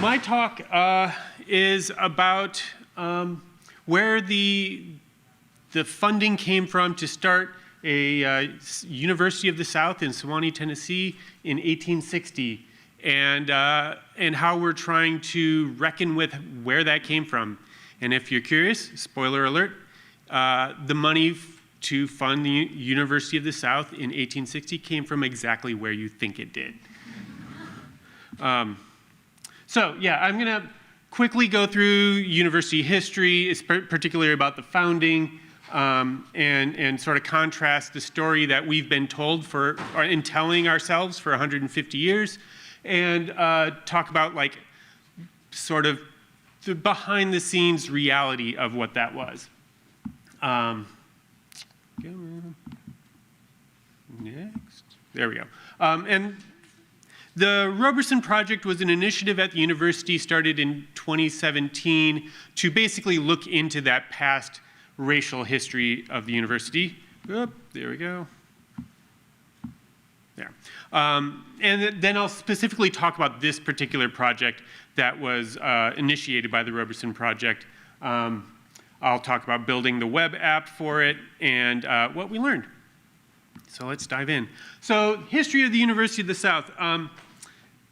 My talk is about where the funding came from to start a University of the South in Sewanee, Tennessee in 1860, and how we're trying to reckon with where that came from. And if you're curious, spoiler alert, the money to fund the University of the South in 1860 came from exactly where you think it did. So yeah, I'm going to quickly go through university history, particularly about the founding, and sort of contrast the story that we've been told in telling ourselves for 150 years, and talk about like sort of the behind-the-scenes reality of what that was. Next, there we go. And the Roberson Project was an initiative at the university started in 2017 to basically look into that past racial history of the university. Oop, there we go. There. And then I'll specifically talk about this particular project that was initiated by the Roberson Project. I'll talk about building the web app for it and what we learned. So let's dive in. So history of the University of the South.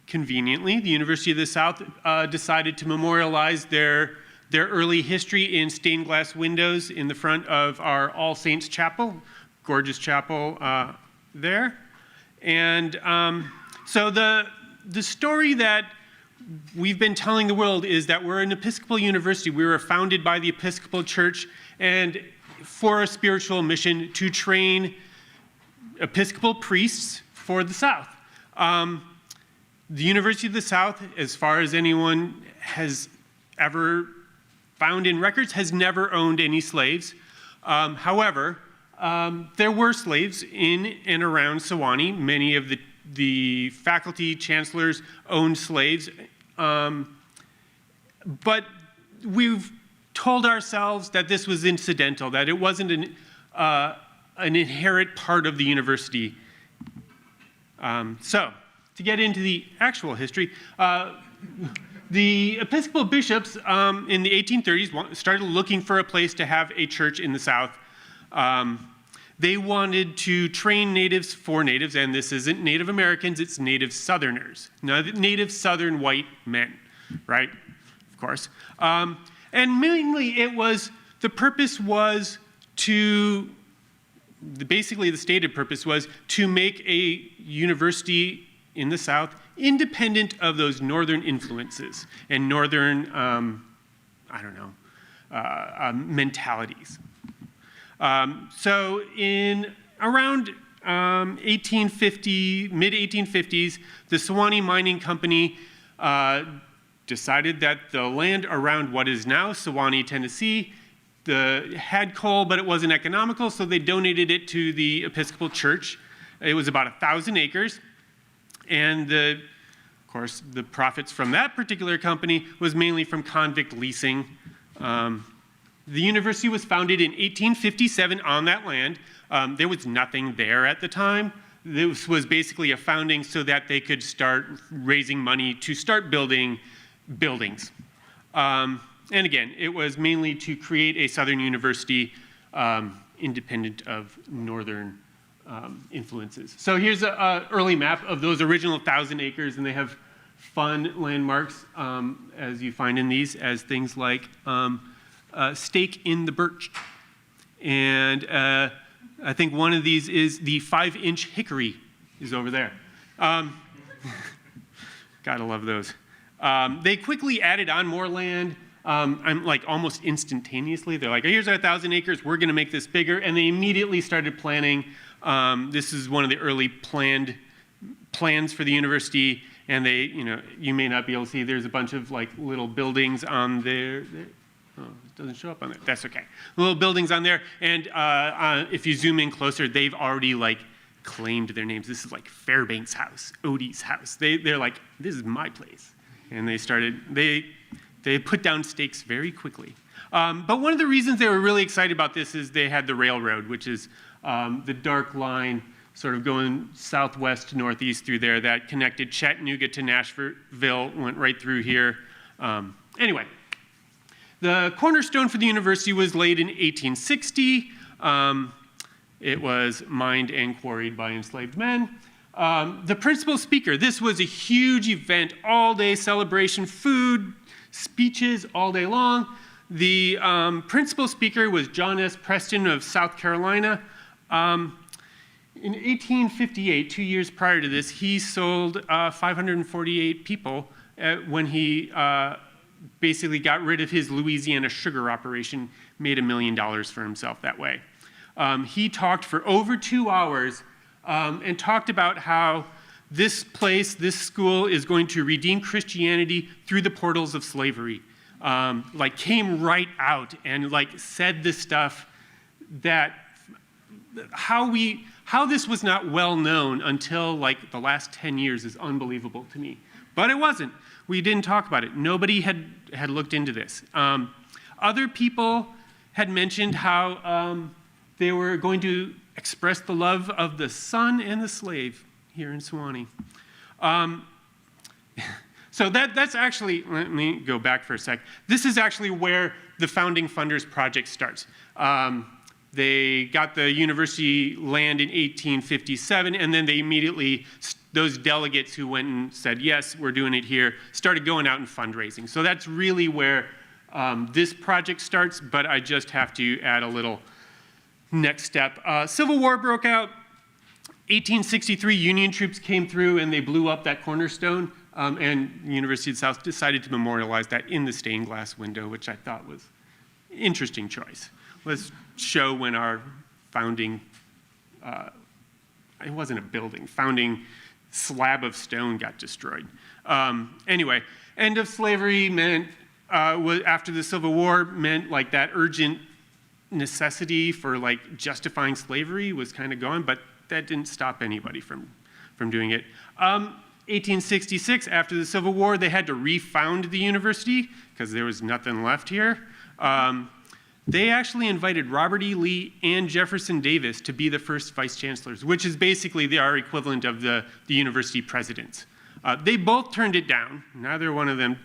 Conveniently, the University of the South decided to memorialize their early history in stained glass windows in the front of our All Saints Chapel, gorgeous chapel there. And so the story that we've been telling the world is that we're an Episcopal university. We were founded by the Episcopal Church and for a spiritual mission to train Episcopal priests for the South. The University of the South, as far as anyone has ever found in records, has never owned any slaves. However, there were slaves in and around Sewanee. Many of the faculty chancellors owned slaves. But we've told ourselves that this was incidental, that it wasn't an inherent part of the university. So, to get into the actual history, the Episcopal bishops in the 1830s started looking for a place to have a church in the South. They wanted to train natives for natives, and this isn't Native Americans, it's Native Southerners. Native Southern white men, right? Of course. And mainly the purpose was to, basically the stated purpose was to make a university in the South independent of those northern influences and northern, mentalities. So in around 1850, mid-1850s, the Sewanee Mining Company decided that the land around what is now Sewanee, Tennessee, had coal, but it wasn't economical, so they donated it to the Episcopal Church. It was about 1,000 acres, and of course, the profits from that particular company was mainly from convict leasing. The university was founded in 1857 on that land. There was nothing there at the time. This was basically a founding so that they could start raising money to start building buildings. And again, it was mainly to create a Southern university independent of Northern influences. So here's an early map of those original 1,000 acres, and they have fun landmarks, as you find in these, as things like stake in the birch. And I think one of these is the 5-inch hickory is over there. Gotta love those. They quickly added on more land, like almost instantaneously. They're like, here's our 1,000 acres, we're gonna make this bigger. And they immediately started planning. This is one of the early plans for the university. And they, you may not be able to see, there's a bunch of like little buildings on there. Oh, it doesn't show up on there. That's okay. Little buildings on there, and if you zoom in closer, they've already like claimed their names. This is like Fairbanks House, Odie's house. They're like, this is my place, and they put down stakes very quickly. But one of the reasons they were really excited about this is they had the railroad, which is the dark line sort of going southwest to northeast through there, that connected Chattanooga to Nashville, went right through here. Anyway, the cornerstone for the university was laid in 1860. It was mined and quarried by enslaved men. The principal speaker, this was a huge event, all-day celebration, food, speeches all day long. The principal speaker was John S. Preston of South Carolina. In 1858, 2 years prior to this, he sold 548 people when he basically got rid of his Louisiana sugar operation, made $1 million for himself that way. He talked for over 2 hours and talked about how this place, this school, is going to redeem Christianity through the portals of slavery. Like came right out and like said this stuff that how this was not well known until like the last 10 years is unbelievable to me. But it wasn't. We didn't talk about it. Nobody had looked into this. Other people had mentioned how they were going to express the love of the son and the slave here in Sewanee. So that's actually, let me go back for a sec. This is actually where the Founding Funders Project starts. They got the university land in 1857, and then they immediately, those delegates who went and said, yes, we're doing it here, started going out and fundraising. So that's really where this project starts, but I just have to add a little next step. Civil War broke out. 1863, Union troops came through and they blew up that cornerstone, and University of the South decided to memorialize that in the stained glass window, which I thought was an interesting choice. Let's show when our founding, it wasn't a building, founding slab of stone got destroyed. Anyway, end of slavery meant, after the Civil War, meant like that urgent necessity for like justifying slavery was kind of gone, but that didn't stop anybody from doing it. 1866, after the Civil War, they had to refound the university because there was nothing left here. They actually invited Robert E. Lee and Jefferson Davis to be the first vice chancellors, which is basically our equivalent of the university presidents. They both turned it down. Neither one of them,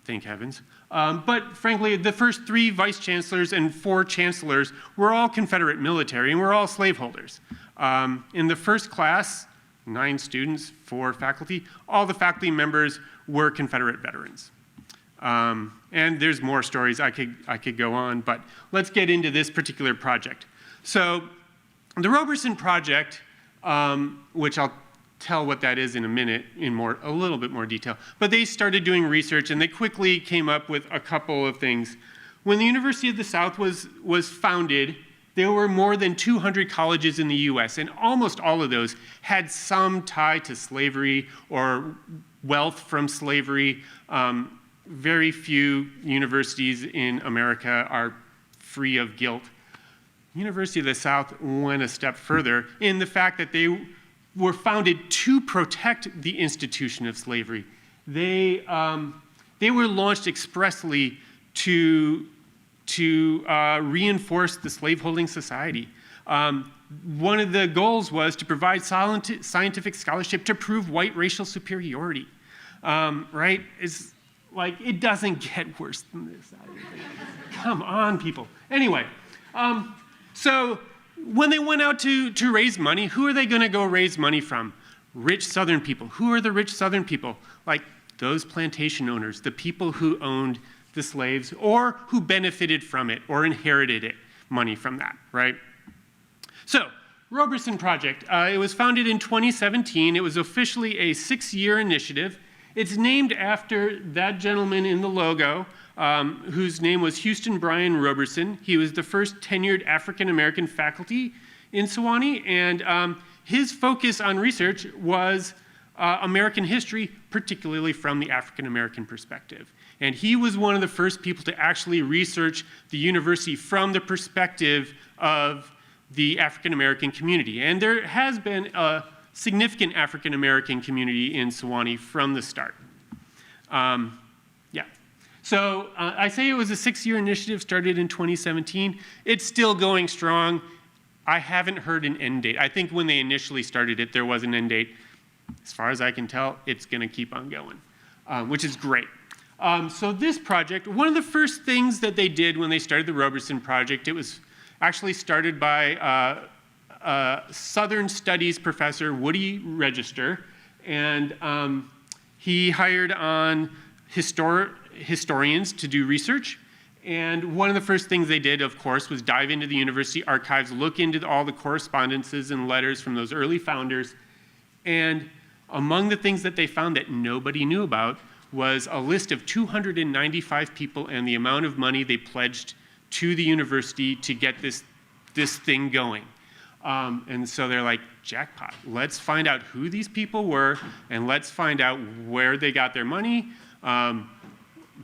thank heavens. But frankly, the first 3 vice chancellors and 4 chancellors were all Confederate military, and were all slaveholders. In the first class, 9 students, 4 faculty, all the faculty members were Confederate veterans. And there's more stories I could go on, but let's get into this particular project. So the Roberson Project, which I'll tell what that is in a minute in a little bit more detail, but they started doing research and they quickly came up with a couple of things. When the University of the South was founded, there were more than 200 colleges in the US, and almost all of those had some tie to slavery or wealth from slavery. Very few universities in America are free of guilt. University of the South went a step further in the fact that they were founded to protect the institution of slavery. They were launched expressly to reinforce the slaveholding society. One of the goals was to provide scientific scholarship to prove white racial superiority, right? Like, it doesn't get worse than this. Come on, people. Anyway, so when they went out to raise money, who are they going to go raise money from? Rich Southern people. Who are the rich Southern people? Like those plantation owners, the people who owned the slaves or who benefited from it or inherited it, money from that, right? So, Roberson Project, it was founded in 2017. It was officially a 6-year initiative. It's named after that gentleman in the logo, whose name was Houston Bryan Roberson. He was the first tenured African-American faculty in Sewanee, and his focus on research was American history, particularly from the African-American perspective. And he was one of the first people to actually research the university from the perspective of the African-American community. And there has been a significant African-American community in Sewanee from the start. Yeah. So I say it was a 6-year initiative, started in 2017. It's still going strong. I haven't heard an end date. I think when they initially started it, there was an end date. As far as I can tell, it's going to keep on going, which is great. So this project, one of the first things that they did when they started the Roberson Project, it was actually started by Southern Studies professor Woody Register, and he hired on historians to do research. And one of the first things they did, of course, was dive into the university archives, look into all the correspondences and letters from those early founders. And among the things that they found that nobody knew about was a list of 295 people and the amount of money they pledged to the university to get this thing going. And so they're like, jackpot, let's find out who these people were, and let's find out where they got their money.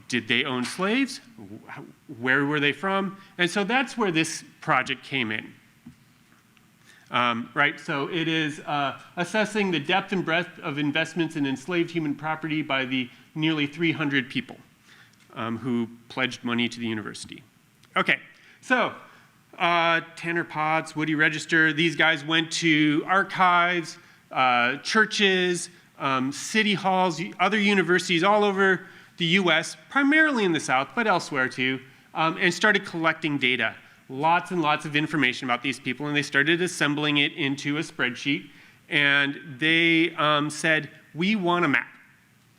Did they own slaves? Where were they from? And so that's where this project came in. Right, so it is assessing the depth and breadth of investments in enslaved human property by the nearly 300 people who pledged money to the university. Okay, so Tanner Potts, Woody Register, these guys went to archives, churches, city halls, other universities all over the US, primarily in the South, but elsewhere too, and started collecting data. Lots and lots of information about these people, and they started assembling it into a spreadsheet, and they said, we want a map,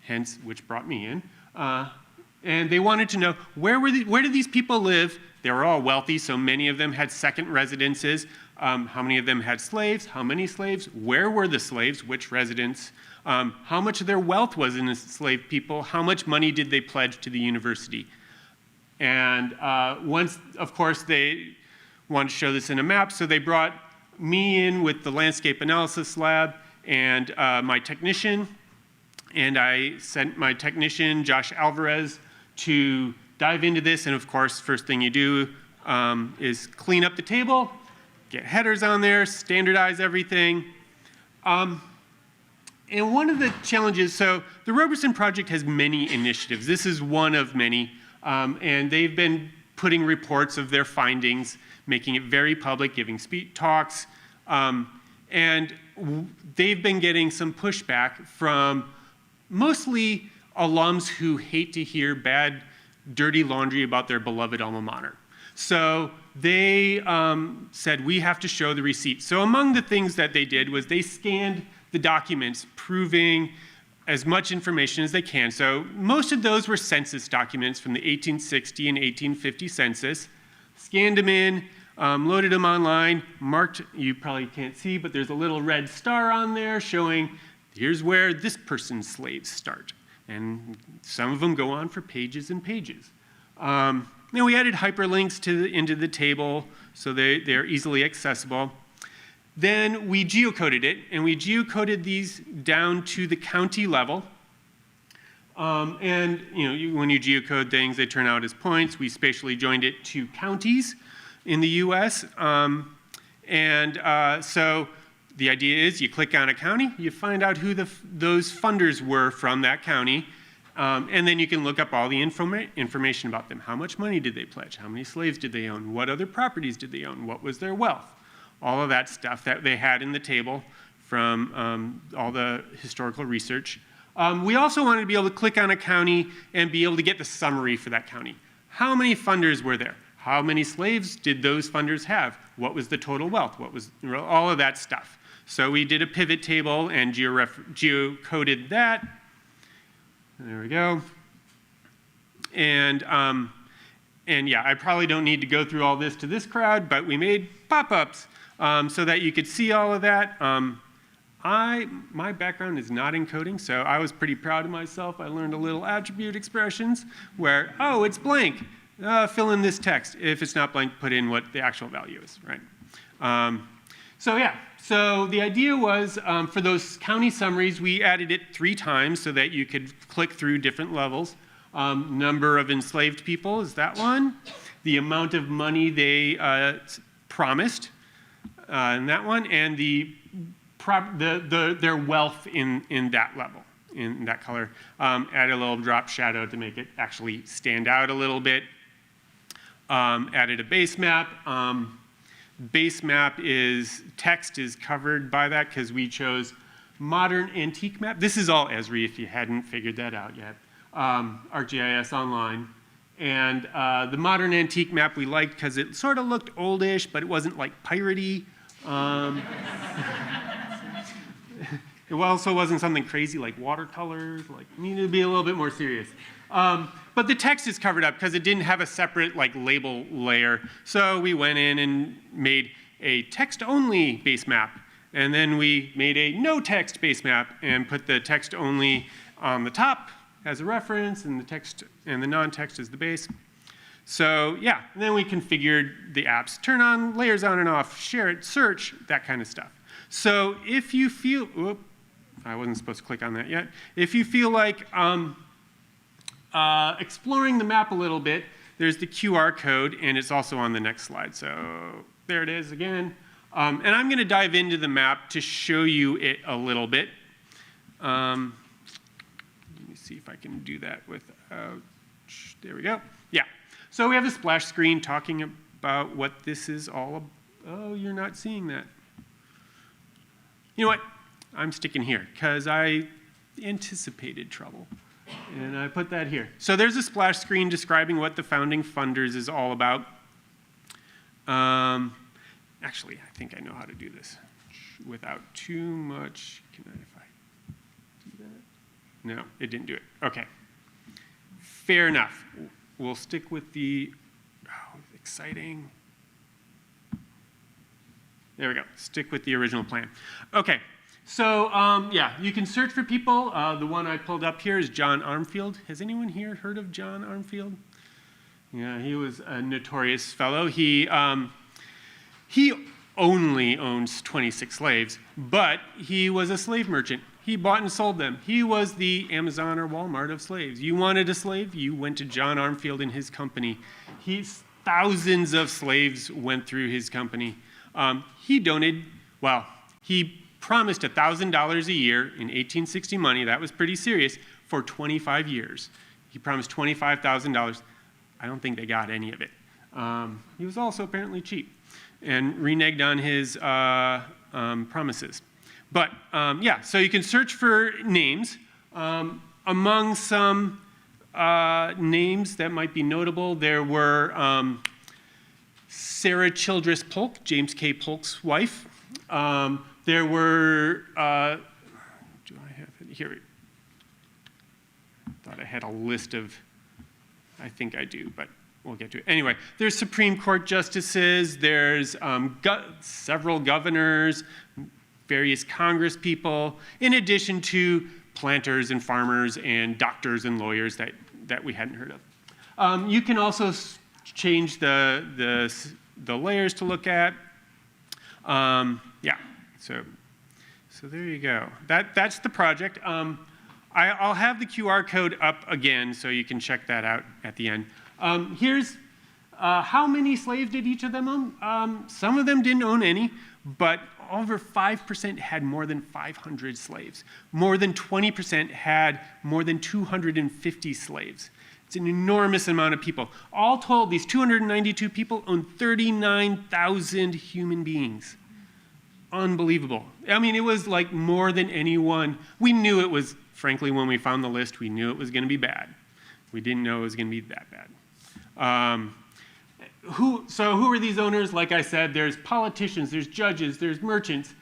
hence, which brought me in, and they wanted to know, where did these people live? They were all wealthy, so many of them had second residences. How many of them had slaves? How many slaves? Where were the slaves? Which residents? How much of their wealth was in enslaved people? How much money did they pledge to the university? And once, of course, they wanted to show this in a map, so they brought me in with the landscape analysis lab and my technician, and I sent my technician, Josh Alvarez, to dive into this. And of course, first thing you do is clean up the table, get headers on there, standardize everything. And one of the challenges, so the Roberson Project has many initiatives. This is one of many. And they've been putting reports of their findings, making it very public, giving talks. And they've been getting some pushback from mostly alums who hate to hear bad, dirty laundry about their beloved alma mater. So they said, we have to show the receipts. So among the things that they did was they scanned the documents proving as much information as they can. So most of those were census documents from the 1860 and 1850 census. Scanned them in, loaded them online, marked, you probably can't see, but there's a little red star on there showing here's where this person's slaves start. And some of them go on for pages and pages. Now we added hyperlinks into the table so they're easily accessible. Then we geocoded it, and we geocoded these down to the county level. And when you geocode things, they turn out as points. We spatially joined it to counties in the US. So the idea is you click on a county, you find out who those funders were from that county, and then you can look up all the information about them. How much money did they pledge? How many slaves did they own? What other properties did they own? What was their wealth? All of that stuff that they had in the table from all the historical research. We also wanted to be able to click on a county and be able to get the summary for that county. How many funders were there? How many slaves did those funders have? What was the total wealth? What was all of that stuff? So we did a pivot table and geocoded that. There we go. And yeah, I probably don't need to go through all this to this crowd, but we made pop-ups so that you could see all of that. My background is not in coding, so I was pretty proud of myself. I learned a little attribute expressions where, oh, it's blank. Fill in this text. If it's not blank, put in what the actual value is, right? So yeah, so the idea was for those county summaries, we added it 3 times so that you could click through different levels. Number of enslaved people is that one. The amount of money they promised in that one, and their wealth in that level, in that color. Add a little drop shadow to make it actually stand out a little bit. Added a base map. Base map is, text is covered by that because we chose modern antique map. This is all Esri if you hadn't figured that out yet. ArcGIS Online. And the modern antique map we liked because it sort of looked oldish, but it wasn't like piratey. It also wasn't something crazy like watercolors, like it needed to be a little bit more serious. But the text is covered up because it didn't have a separate like label layer. So we went in and made a text-only base map. And then we made a no-text base map and put the text-only on the top as a reference, and the text and the non-text as the base. So yeah, and then we configured the apps, turn on layers on and off, share it, search, that kind of stuff. So if you feel, whoop, I wasn't supposed to click on that yet. If you feel like exploring the map a little bit, there's the QR code, and it's also on the next slide. So there it is again. And I'm going to dive into the map to show you it a little bit. Let me see if I can do that without, there we go. Yeah. So we have a splash screen talking about what this is all about. Oh, you're not seeing that. You know what? I'm sticking here because I anticipated trouble. And I put that here. So there's a splash screen describing what the Founding Funders is all about. Actually, I think I know how to do this without too much. Can I, if I do that? No, it didn't do it. Okay. Fair enough. We'll stick with the, oh, exciting. There we go. Stick with the original plan. Okay. So, yeah, you can search for people. The one I pulled up here is John Armfield. Has anyone here heard of John Armfield? Yeah, he was a notorious fellow. He only owns 26 slaves, but he was a slave merchant. He bought and sold them. He was the Amazon or Walmart of slaves. You wanted a slave, you went to John Armfield and his company. Thousands of slaves went through his company. He donated, well, he promised $1,000 a year in 1860 money, that was pretty serious, for 25 years. He promised $25,000. I don't think they got any of it. He was also apparently cheap and reneged on his promises. But yeah, so you can search for names. Among some names that might be notable, there were Sarah Childress Polk, James K. Polk's wife. There were, do I have it here? I thought I had a list of, I think I do, but we'll get to it. Anyway, there's Supreme Court justices, there's several governors, various Congress people, in addition to planters and farmers and doctors and lawyers that we hadn't heard of. You can also change the layers to look at. Yeah, so there you go. That's the project. I'll have the QR code up again so you can check that out at the end. Here's how many slaves did each of them own? Some of them didn't own any, but over 5% had more than 500 slaves. More than 20% had more than 250 slaves. It's an enormous amount of people. All told, these 292 people owned 39,000 human beings. Unbelievable. I mean, it was like more than anyone. We knew it was, frankly, when we found the list, we knew it was going to be bad. We didn't know it was going to be that bad. So who are these owners? Like I said, there's politicians, there's judges, there's merchants,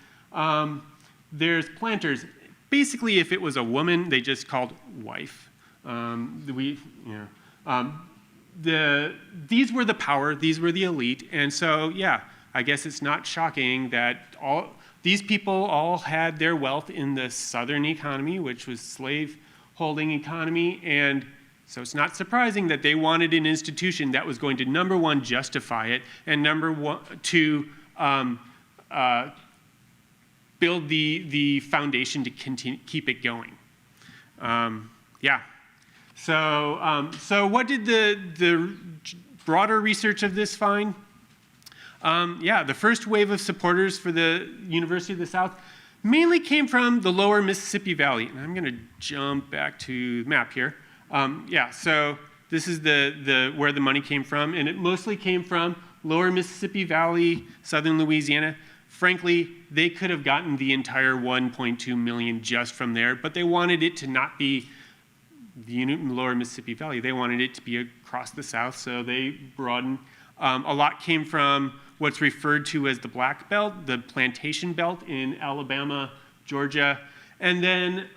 there's planters. Basically, if it was a woman, they just called wife. These were the power, these were the elite, and so, yeah, I guess it's not shocking that these people all had their wealth in the southern economy, which was slave-holding economy, and so it's not surprising that they wanted an institution that was going to, number one, justify it, and number two, build the foundation to keep it going. Yeah. So what did the broader research of this find? Yeah, the first wave of supporters for the University of the South mainly came from the lower Mississippi Valley. And I'm going to jump back to the map here. Yeah, so this is where the money came from, and it mostly came from lower Mississippi Valley, southern Louisiana, frankly, they could have gotten the entire 1.2 million just from there, but they wanted it to not be the lower Mississippi Valley. They wanted it to be across the South, so they broadened. A lot came from what's referred to as the Black Belt, the plantation belt in Alabama, Georgia, and then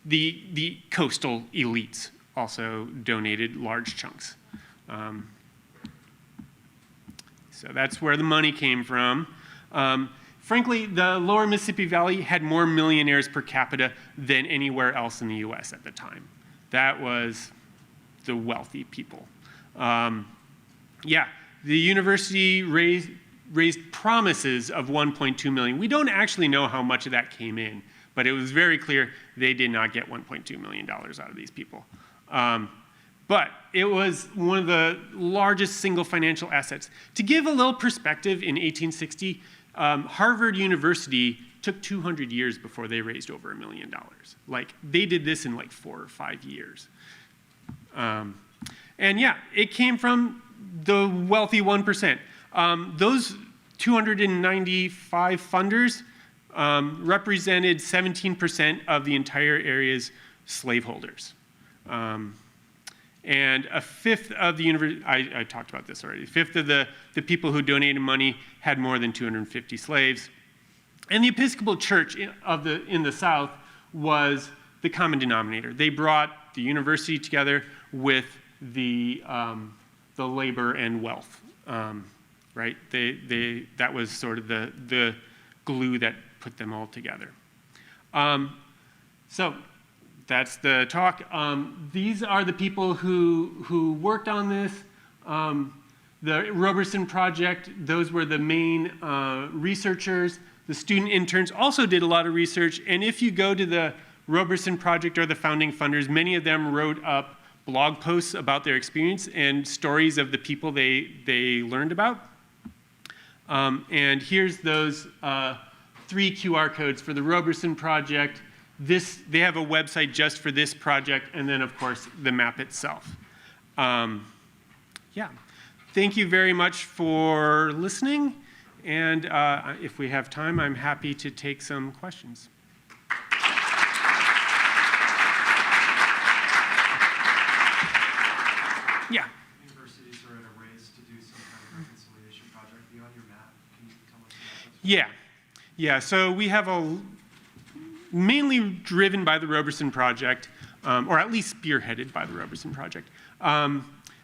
the coastal elites also donated large chunks. So that's where the money came from. Frankly, the lower Mississippi Valley had more millionaires per capita than anywhere else in the US at the time. That was the wealthy people. Yeah, the university raised promises of 1.2 million. We don't actually know how much of that came in, but it was very clear they did not get $1.2 million out of these people. But it was one of the largest single financial assets. To give a little perspective, in 1860, Harvard University took 200 years before they raised over $1 million. Like, they did this in like 4 or 5 years. And yeah, it came from the wealthy 1%. Those 295 funders represented 17% of the entire area's slaveholders. And a fifth of the university, I talked about this already, a fifth of the people who donated money had more than 250 slaves. And the Episcopal Church in the South was the common denominator. They brought the university together with the labor and wealth, right? That was sort of the glue that put them all together. So that's the talk. These are the people who worked on this. The Roberson Project, those were the main researchers. The student interns also did a lot of research. And if you go to the Roberson Project or the founding funders, many of them wrote up blog posts about their experience and stories of the people they learned about. And here's those 3 QR codes for the Roberson Project. They have a website just for this project, and then, of course, the map itself. Yeah. Thank you very much for listening. And if we have time, I'm happy to take some questions. Yeah. Universities are in a race to do some kind of reconciliation project beyond your map. Can you tell us about that? Yeah. Yeah, so we have mainly driven by the Roberson Project, or at least spearheaded by the Roberson Project.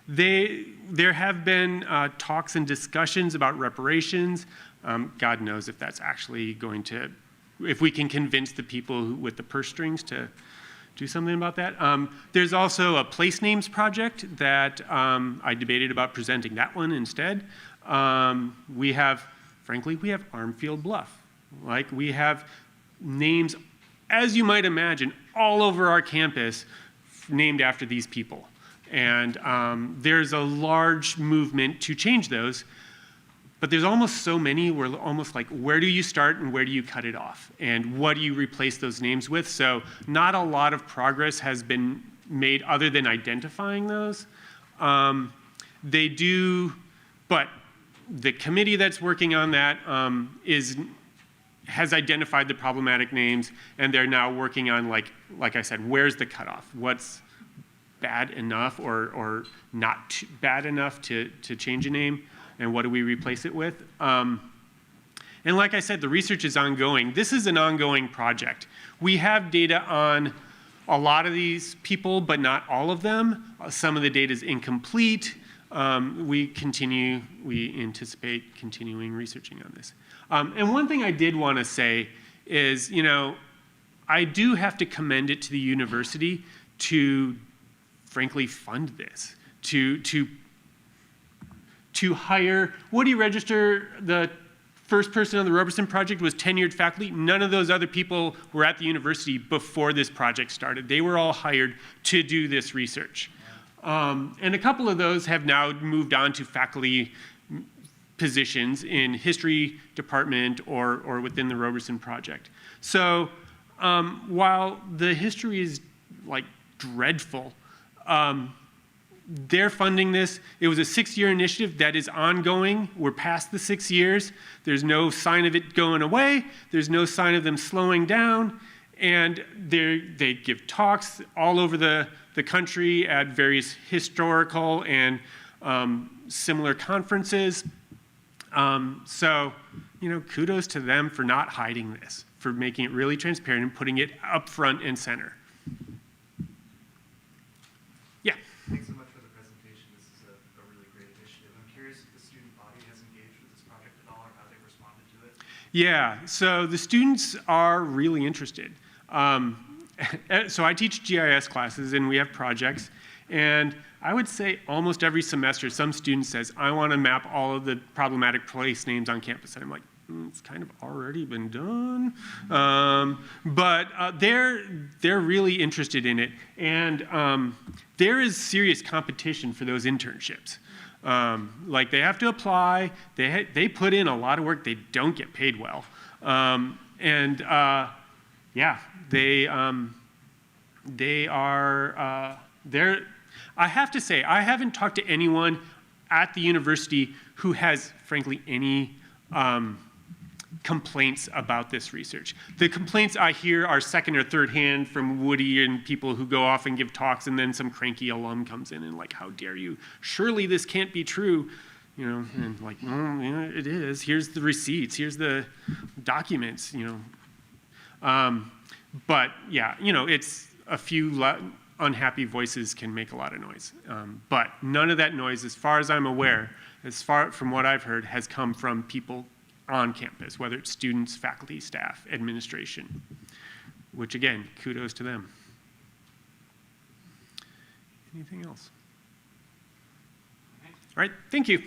There have been talks and discussions about reparations. God knows if that's actually going to, if we can convince the people with the purse strings to do something about that. There's also a place names project that I debated about presenting that one instead. We have Armfield Bluff. Like, we have names, as you might imagine, all over our campus named after these people. And there's a large movement to change those, but there's almost so many, we're almost like, where do you start and where do you cut it off? And what do you replace those names with? So not a lot of progress has been made other than identifying those. They do, but the committee that's working on that has identified the problematic names, and they're now working on, like I said, where's the cutoff? What's bad enough or not too bad enough to change a name, and what do we replace it with? And like I said, the research is ongoing. This is an ongoing project. We have data on a lot of these people, but not all of them. Some of the data is incomplete. We anticipate continuing researching on this. And one thing I did want to say is, I do have to commend it to the university to, frankly, fund this, to hire. Woody Register, the first person on the Roberson Project, was tenured faculty. None of those other people were at the university before this project started. They were all hired to do this research. And a couple of those have now moved on to faculty positions in history department or within the Roberson Project. So while the history is like dreadful, they're funding this. It was a 6-year initiative that is ongoing. We're past the 6 years. There's no sign of it going away. There's no sign of them slowing down. And they give talks all over the country at various historical and similar conferences. So, kudos to them for not hiding this, for making it really transparent and putting it up front and center. Yeah. Thanks so much for the presentation. This is a really great initiative. I'm curious if the student body has engaged with this project at all, or how they've responded to it. Yeah, so the students are really interested. So I teach GIS classes, and we have projects. And I would say almost every semester, some student says, I want to map all of the problematic place names on campus. And I'm like, it's kind of already been done. But they're really interested in it. And there is serious competition for those internships. Like, they have to apply. They put in a lot of work. They don't get paid well. Yeah, they are, I have to say, I haven't talked to anyone at the university who has, frankly, any complaints about this research. The complaints I hear are second or third hand from Woody and people who go off and give talks, and then some cranky alum comes in and like, how dare you? Surely this can't be true. And like, it is. Here's the receipts. Here's the documents, But yeah, it's a few unhappy voices can make a lot of noise. But none of that noise, as far as I'm aware, as far from what I've heard, has come from people on campus, whether it's students, faculty, staff, administration, which again, kudos to them. Anything else? All right, thank you.